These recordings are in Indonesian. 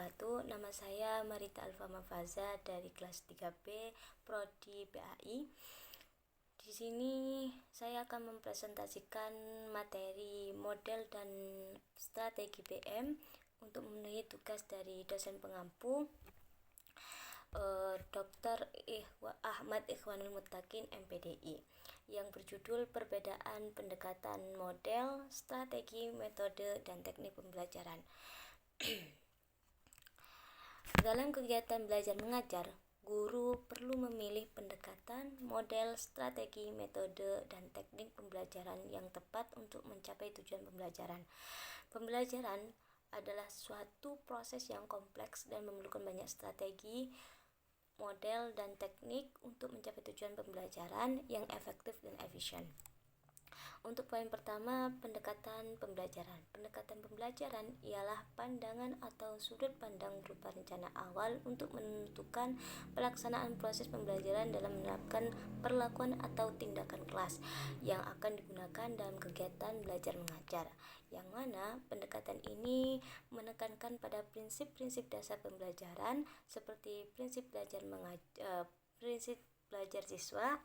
wabarakatuh. Nama saya Marita Alfa Mafaza dari kelas 3B Prodi PAI. Di sini saya akan mempresentasikan materi model dan strategi PM untuk memenuhi tugas dari dosen pengampu Dr. Ahmad Ikhwanul Muttaqin MPDI yang berjudul Perbedaan Pendekatan Model, Strategi, Metode, dan Teknik Pembelajaran. Dalam kegiatan belajar mengajar, guru perlu memilih pendekatan, model, strategi, metode, dan teknik pembelajaran yang tepat untuk mencapai tujuan pembelajaran. Pembelajaran adalah suatu proses yang kompleks dan memerlukan banyak strategi, model, dan teknik untuk mencapai tujuan pembelajaran yang efektif dan efisien. Untuk poin pertama, pendekatan pembelajaran. Pendekatan pembelajaran ialah pandangan atau sudut pandang berupa rencana awal untuk menentukan pelaksanaan proses pembelajaran dalam menerapkan perlakuan atau tindakan kelas yang akan digunakan dalam kegiatan belajar mengajar, yang mana pendekatan ini menekankan pada prinsip-prinsip dasar pembelajaran seperti prinsip belajar siswa,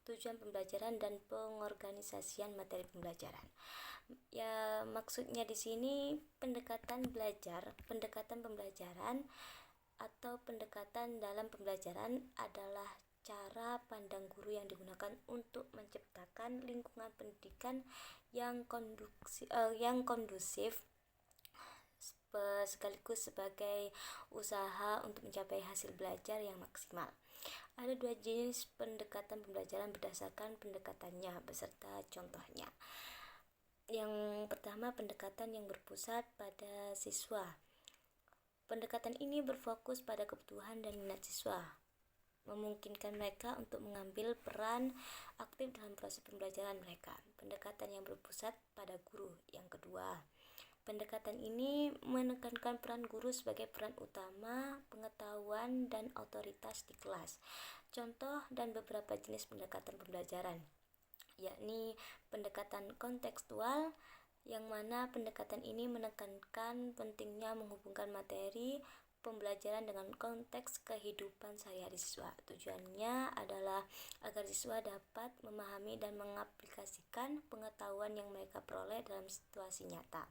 tujuan pembelajaran, dan pengorganisasian materi pembelajaran. Ya, maksudnya di sini pendekatan pembelajaran atau pendekatan dalam pembelajaran adalah cara pandang guru yang digunakan untuk menciptakan lingkungan pendidikan yang kondusif sekaligus sebagai usaha untuk mencapai hasil belajar yang maksimal. Ada dua jenis pendekatan pembelajaran berdasarkan pendekatannya beserta contohnya. Yang pertama, pendekatan yang berpusat pada siswa. Pendekatan ini berfokus pada kebutuhan dan minat siswa, memungkinkan mereka untuk mengambil peran aktif dalam proses pembelajaran mereka. Pendekatan yang berpusat pada guru. Yang kedua, pendekatan ini menekankan peran guru sebagai peran utama, pengetahuan, dan otoritas di kelas. Contoh dan beberapa jenis pendekatan pembelajaran, yakni pendekatan kontekstual, yang mana pendekatan ini menekankan pentingnya menghubungkan materi pembelajaran dengan konteks kehidupan sehari-hari siswa. Tujuannya adalah agar siswa dapat memahami dan mengaplikasikan pengetahuan yang mereka peroleh dalam situasi nyata.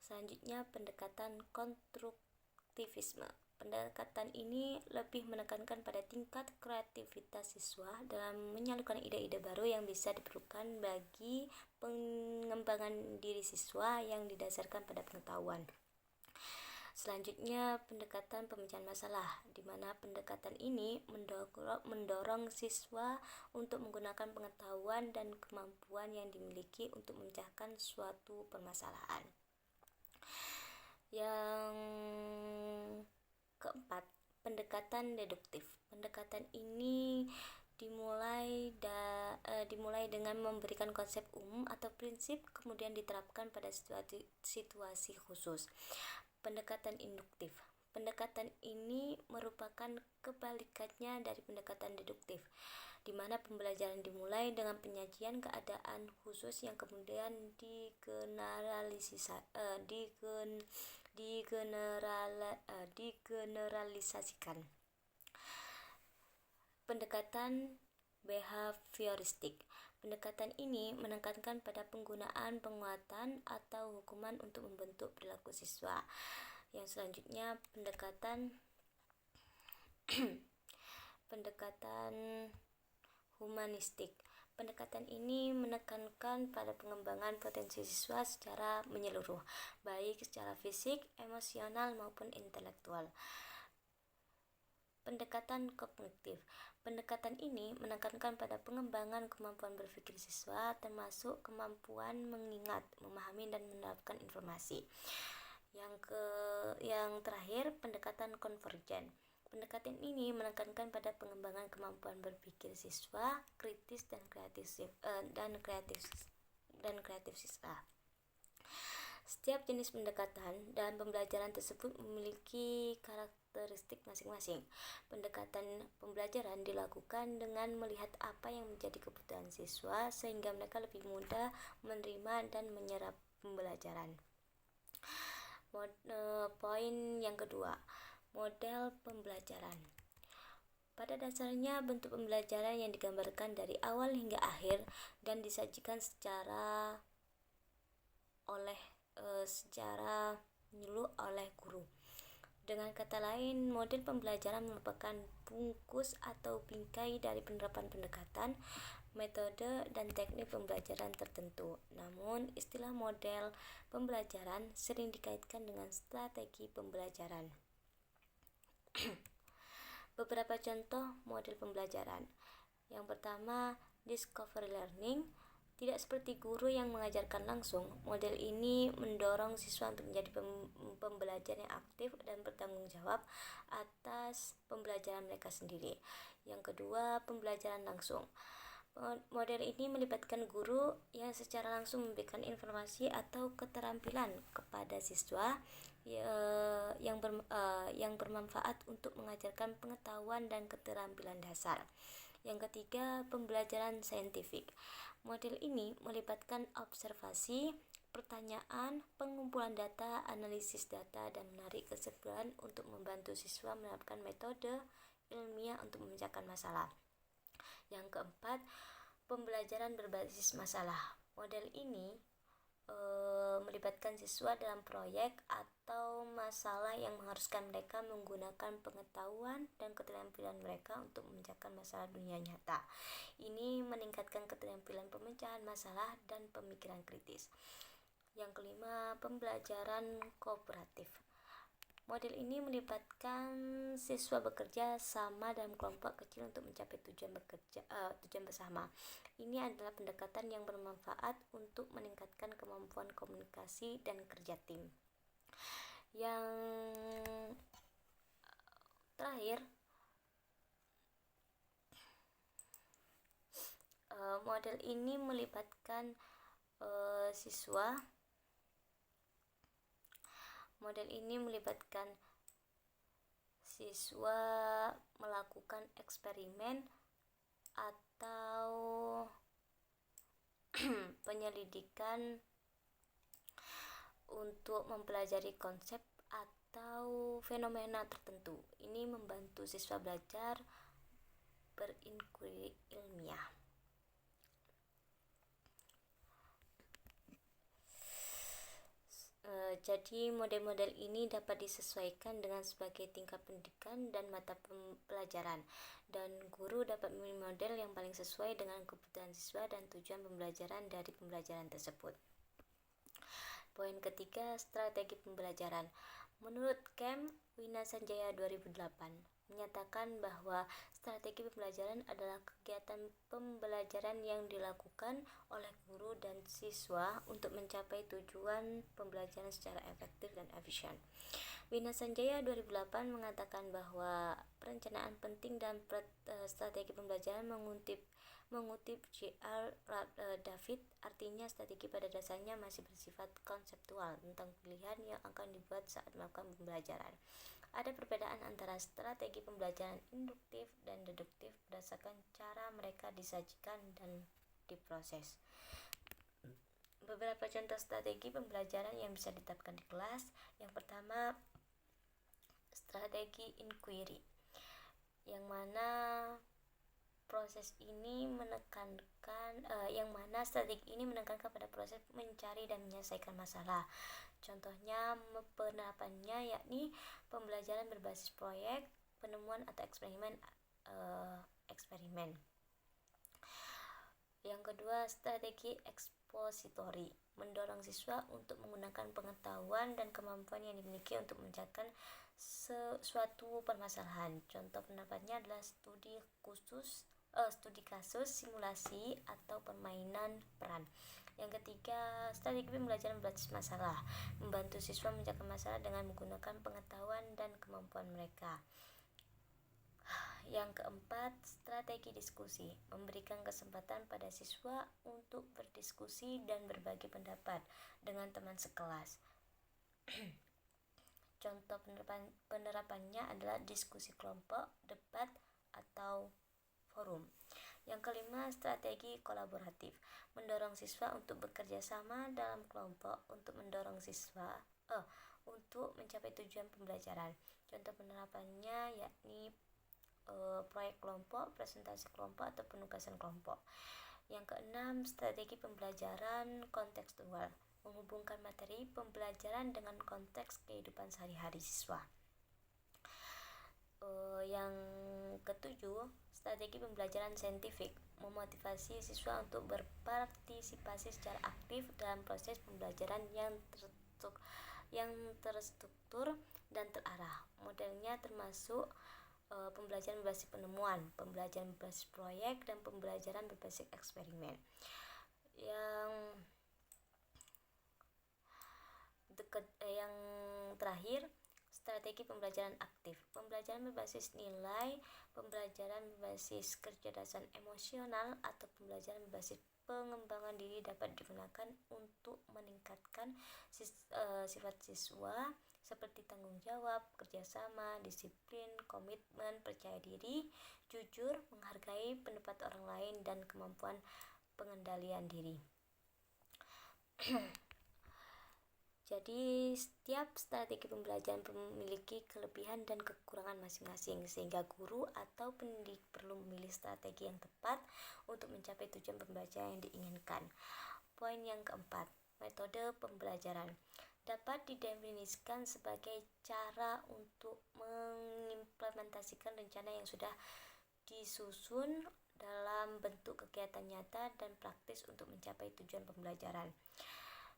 Selanjutnya, pendekatan konstruktivisme. Pendekatan ini lebih menekankan pada tingkat kreativitas siswa dalam menyalurkan ide-ide baru yang bisa diperlukan bagi pengembangan diri siswa yang didasarkan pada pengetahuan. Selanjutnya, pendekatan pemecahan masalah, di mana pendekatan ini mendorong siswa untuk menggunakan pengetahuan dan kemampuan yang dimiliki untuk memecahkan suatu permasalahan. Yang keempat, pendekatan deduktif. Pendekatan ini dimulai dengan memberikan konsep umum atau prinsip, kemudian diterapkan pada situasi khusus. Pendekatan induktif. Pendekatan ini merupakan kebalikannya dari pendekatan deduktif, di mana pembelajaran dimulai dengan penyajian keadaan khusus yang kemudian digeneralisasikan. Pendekatan behavioristik. Pendekatan ini menekankan pada penggunaan penguatan atau hukuman untuk membentuk perilaku siswa. Yang selanjutnya, pendekatan humanistik. Pendekatan ini menekankan pada pengembangan potensi siswa secara menyeluruh, baik secara fisik, emosional, maupun intelektual. Pendekatan kognitif. Pendekatan ini menekankan pada pengembangan kemampuan berpikir siswa, termasuk kemampuan mengingat, memahami, dan menerapkan informasi. Yang terakhir, pendekatan konvergen. Pendekatan ini menekankan pada pengembangan kemampuan berpikir siswa, kritis dan kreatif siswa. Setiap jenis pendekatan dalam pembelajaran tersebut memiliki karakteristik masing-masing. Pendekatan pembelajaran dilakukan dengan melihat apa yang menjadi kebutuhan siswa sehingga mereka lebih mudah menerima dan menyerap pembelajaran. Poin yang kedua, model pembelajaran. Pada dasarnya bentuk pembelajaran yang digambarkan dari awal hingga akhir dan disajikan secara menyeluruh oleh guru. Dengan kata lain, model pembelajaran merupakan bungkus atau bingkai dari penerapan pendekatan, metode, dan teknik pembelajaran tertentu. Namun, istilah model pembelajaran sering dikaitkan dengan strategi pembelajaran. Beberapa contoh model pembelajaran. Yang pertama, discovery learning. Tidak seperti guru yang mengajarkan langsung, model ini mendorong siswa untuk menjadi pembelajar yang aktif dan bertanggung jawab atas pembelajaran mereka sendiri. Yang kedua, pembelajaran langsung. Model ini melibatkan guru yang secara langsung memberikan informasi atau keterampilan kepada siswa yang bermanfaat untuk mengajarkan pengetahuan dan keterampilan dasar. Yang ketiga, pembelajaran saintifik. Model ini melibatkan observasi, pertanyaan, pengumpulan data, analisis data, dan menarik kesimpulan untuk membantu siswa menerapkan metode ilmiah untuk memecahkan masalah. Yang keempat, pembelajaran berbasis masalah. Model ini melibatkan siswa dalam proyek atau masalah yang mengharuskan mereka menggunakan pengetahuan dan keterampilan mereka untuk memecahkan masalah dunia nyata. Ini meningkatkan keterampilan pemecahan masalah dan pemikiran kritis. Yang kelima, pembelajaran kooperatif. Model ini melibatkan siswa bekerja sama dalam kelompok kecil untuk mencapai tujuan bersama. Ini adalah pendekatan yang bermanfaat untuk meningkatkan kemampuan komunikasi dan kerja tim. Yang terakhir, model ini melibatkan siswa. Model ini melibatkan siswa melakukan eksperimen atau penyelidikan untuk mempelajari konsep atau fenomena tertentu. Ini membantu siswa belajar berinkuiri ilmiah. Jadi model-model ini dapat disesuaikan dengan sebagai tingkat pendidikan dan mata pelajaran, dan guru dapat memilih model yang paling sesuai dengan kebutuhan siswa dan tujuan pembelajaran dari pembelajaran tersebut. Poin ketiga, strategi pembelajaran. Menurut Camp Winasanjaya 2008 menyatakan bahwa strategi pembelajaran adalah kegiatan pembelajaran yang dilakukan oleh guru dan siswa untuk mencapai tujuan pembelajaran secara efektif dan efisien. Winasanjaya 2008 mengatakan bahwa perencanaan penting dan strategi pembelajaran mengutip J.R. David, artinya strategi pada dasarnya masih bersifat konseptual tentang pilihan yang akan dibuat saat melakukan pembelajaran. Ada perbedaan antara strategi pembelajaran induktif dan deduktif berdasarkan cara mereka disajikan dan diproses. Beberapa contoh strategi pembelajaran yang bisa diterapkan di kelas. Yang pertama, strategi inquiry, yang mana strategi ini menekankan pada proses mencari dan menyelesaikan masalah. Contohnya penerapannya yakni pembelajaran berbasis proyek, penemuan atau eksperimen. Yang kedua, strategi expository, mendorong siswa untuk menggunakan pengetahuan dan kemampuan yang dimiliki untuk memecahkan suatu permasalahan. Contoh penerapannya adalah studi kasus, simulasi, atau permainan peran. Yang ketiga, strategi pembelajaran berbasis masalah, membantu siswa memecahkan masalah dengan menggunakan pengetahuan dan kemampuan mereka. Yang keempat, strategi diskusi, memberikan kesempatan pada siswa untuk berdiskusi dan berbagi pendapat dengan teman sekelas. Contoh penerapannya adalah diskusi kelompok, debat, atau forum. Yang kelima, strategi kolaboratif, mendorong siswa untuk bekerja sama dalam kelompok untuk untuk mencapai tujuan pembelajaran. Contoh penerapannya yakni proyek kelompok, presentasi kelompok, atau penugasan kelompok. Yang keenam, strategi pembelajaran kontekstual, menghubungkan materi pembelajaran dengan konteks kehidupan sehari-hari siswa. Yang ketujuh, strategi pembelajaran saintifik, memotivasi siswa untuk berpartisipasi secara aktif dalam proses pembelajaran yang terstruktur dan terarah. Modelnya termasuk pembelajaran berbasis penemuan, pembelajaran berbasis proyek, dan pembelajaran berbasis eksperimen. Yang terakhir, strategi pembelajaran aktif, pembelajaran berbasis nilai, pembelajaran berbasis kecerdasan emosional, atau pembelajaran berbasis pengembangan diri dapat digunakan untuk meningkatkan sifat siswa seperti tanggung jawab, kerjasama, disiplin, komitmen, percaya diri, jujur, menghargai pendapat orang lain, dan kemampuan pengendalian diri. Jadi setiap strategi pembelajaran memiliki kelebihan dan kekurangan masing-masing, sehingga guru atau pendidik perlu memilih strategi yang tepat untuk mencapai tujuan pembelajaran yang diinginkan. Poin yang keempat, metode pembelajaran dapat didefinisikan sebagai cara untuk mengimplementasikan rencana yang sudah disusun dalam bentuk kegiatan nyata dan praktis untuk mencapai tujuan pembelajaran.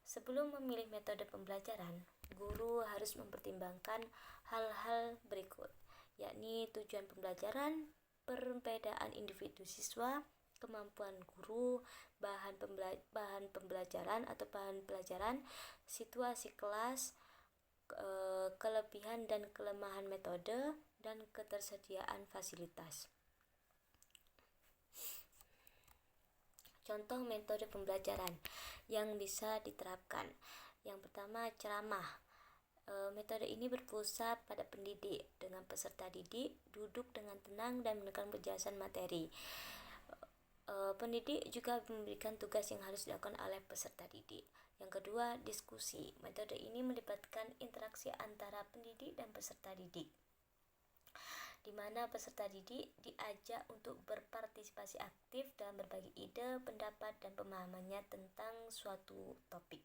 Sebelum memilih metode pembelajaran, guru harus mempertimbangkan hal-hal berikut, yakni tujuan pembelajaran, perbedaan individu siswa, kemampuan guru, bahan pembelajaran atau bahan pelajaran, situasi kelas, kelebihan dan kelemahan metode, dan ketersediaan fasilitas. Contoh metode pembelajaran yang bisa diterapkan. Yang pertama, ceramah. Metode ini berpusat pada pendidik. Dengan peserta didik duduk dengan tenang dan mendengarkan penjelasan materi. Pendidik juga memberikan tugas yang harus dilakukan oleh peserta didik. Yang kedua, diskusi. Metode ini melibatkan interaksi antara pendidik dan peserta didik, di mana peserta didik diajak untuk berpartisipasi aktif dalam berbagi ide, pendapat, dan pemahamannya tentang suatu topik.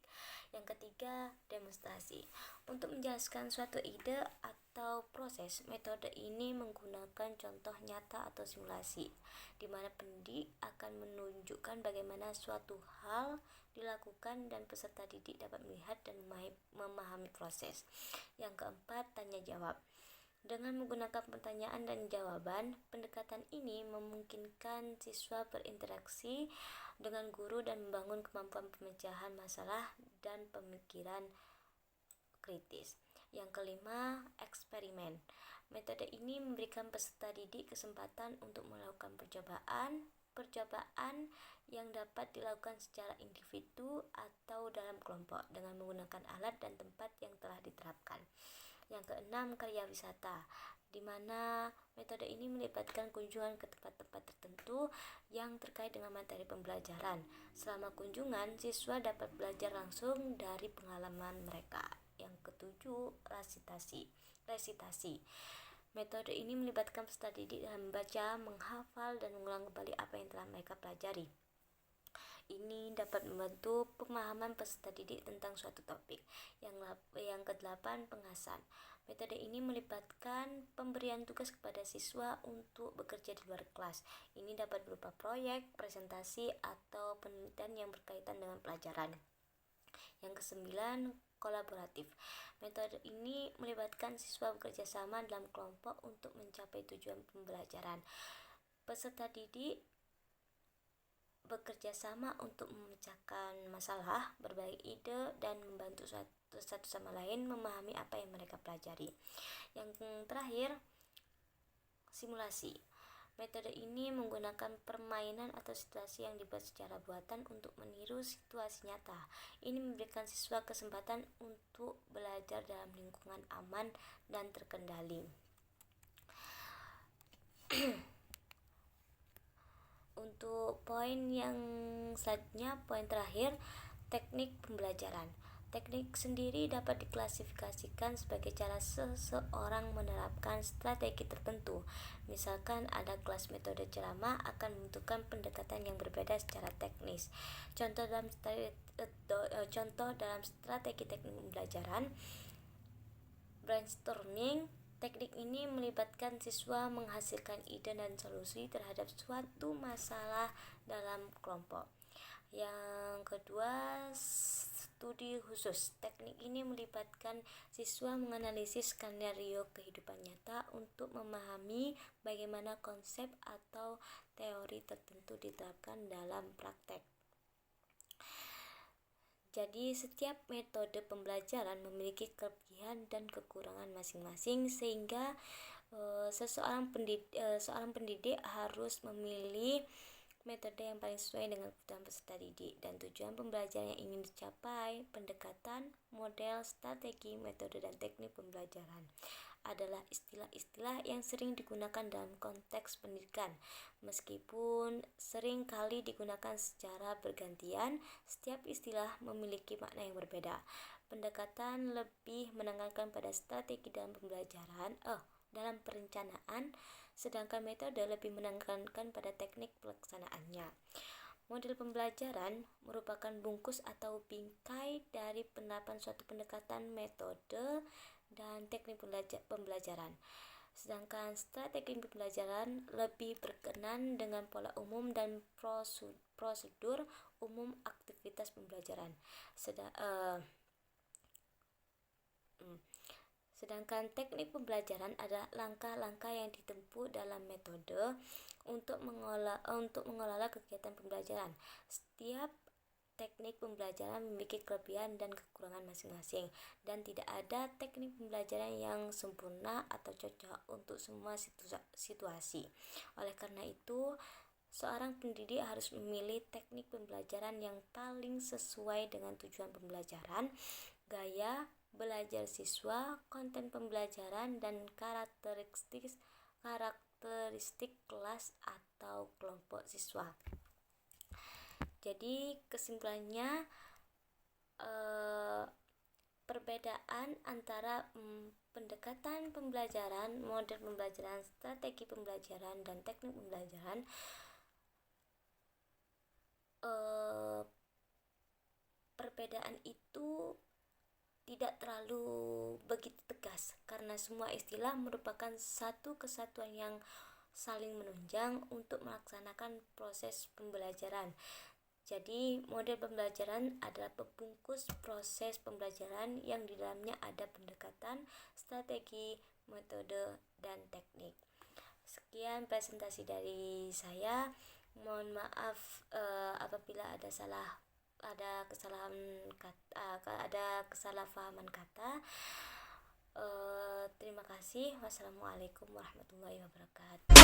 Yang ketiga, demonstrasi. Untuk menjelaskan suatu ide atau proses, metode ini menggunakan contoh nyata atau simulasi, di mana pendidik akan menunjukkan bagaimana suatu hal dilakukan dan peserta didik dapat melihat dan memahami proses. Yang keempat, tanya jawab. Dengan menggunakan pertanyaan dan jawaban, pendekatan ini memungkinkan siswa berinteraksi dengan guru dan membangun kemampuan pemecahan masalah dan pemikiran kritis. Yang kelima, eksperimen. Metode ini memberikan peserta didik kesempatan untuk melakukan percobaan yang dapat dilakukan secara individu atau dalam kelompok dengan menggunakan alat dan tempat yang telah diterapkan. Yang keenam, karya wisata, di mana metode ini melibatkan kunjungan ke tempat-tempat tertentu yang terkait dengan materi pembelajaran. Selama kunjungan, siswa dapat belajar langsung dari pengalaman mereka. Yang ketujuh, resitasi. Metode ini melibatkan peserta didik dalam membaca, menghafal, dan mengulang kembali apa yang telah mereka pelajari. Ini dapat membantu pemahaman peserta didik tentang suatu topik. Yang kedelapan, pengasan. Metode ini melibatkan pemberian tugas kepada siswa untuk bekerja di luar kelas. Ini dapat berupa proyek, presentasi, atau penelitian yang berkaitan dengan pelajaran. Yang kesembilan, kolaboratif. Metode ini melibatkan siswa bekerja sama dalam kelompok untuk mencapai tujuan pembelajaran. Peserta didik bekerja sama untuk memecahkan masalah, berbagi ide, dan membantu satu sama lain memahami apa yang mereka pelajari. Yang terakhir, simulasi. Metode ini menggunakan permainan atau situasi yang dibuat secara buatan untuk meniru situasi nyata. Ini memberikan siswa kesempatan untuk belajar dalam lingkungan aman dan terkendali. Untuk poin yang selanjutnya, poin terakhir, teknik pembelajaran. Teknik sendiri dapat diklasifikasikan sebagai cara seseorang menerapkan strategi tertentu. Misalkan ada kelas metode ceramah akan membutuhkan pendekatan yang berbeda secara teknis. Contoh dalam strategi teknik pembelajaran, brainstorming. Teknik ini melibatkan siswa menghasilkan ide dan solusi terhadap suatu masalah dalam kelompok. Yang kedua, studi khusus. Teknik ini melibatkan siswa menganalisis skenario kehidupan nyata untuk memahami bagaimana konsep atau teori tertentu diterapkan dalam praktek. Jadi setiap metode pembelajaran memiliki kelebihan dan kekurangan masing-masing, sehingga seorang pendidik harus memilih metode yang paling sesuai dengan kebutuhan peserta didik dan tujuan pembelajaran yang ingin dicapai. Pendekatan, model, strategi, metode, dan teknik pembelajaran adalah istilah-istilah yang sering digunakan dalam konteks pendidikan. Meskipun sering kali digunakan secara bergantian, setiap istilah memiliki makna yang berbeda. Pendekatan lebih menekankan pada strategi dalam pembelajaran, dalam perencanaan, sedangkan metode lebih menekankan pada teknik pelaksanaannya. Model pembelajaran merupakan bungkus atau bingkai dari penerapan suatu pendekatan, metode, dan teknik pembelajaran. Sedangkan strategi pembelajaran lebih berkenan dengan pola umum dan prosedur umum aktivitas pembelajaran. Sedangkan teknik pembelajaran adalah langkah-langkah yang ditempuh dalam metode untuk mengelola kegiatan pembelajaran. Setiap teknik pembelajaran memiliki kelebihan dan kekurangan masing-masing, dan tidak ada teknik pembelajaran yang sempurna atau cocok untuk semua situasi. Oleh karena itu, seorang pendidik harus memilih teknik pembelajaran yang paling sesuai dengan tujuan pembelajaran, gaya belajar siswa, konten pembelajaran, dan karakteristik kelas atau kelompok siswa. Jadi kesimpulannya, perbedaan antara pendekatan pembelajaran, model pembelajaran, strategi pembelajaran, dan teknik pembelajaran perbedaan itu tidak terlalu begitu tegas, karena semua istilah merupakan satu kesatuan yang saling menunjang untuk melaksanakan proses pembelajaran. Jadi model pembelajaran adalah pembungkus proses pembelajaran yang di dalamnya ada pendekatan, strategi, metode, dan teknik. Sekian presentasi dari saya. Mohon maaf apabila ada kesalahpahaman kata. Terima kasih. Wassalamualaikum warahmatullahi wabarakatuh.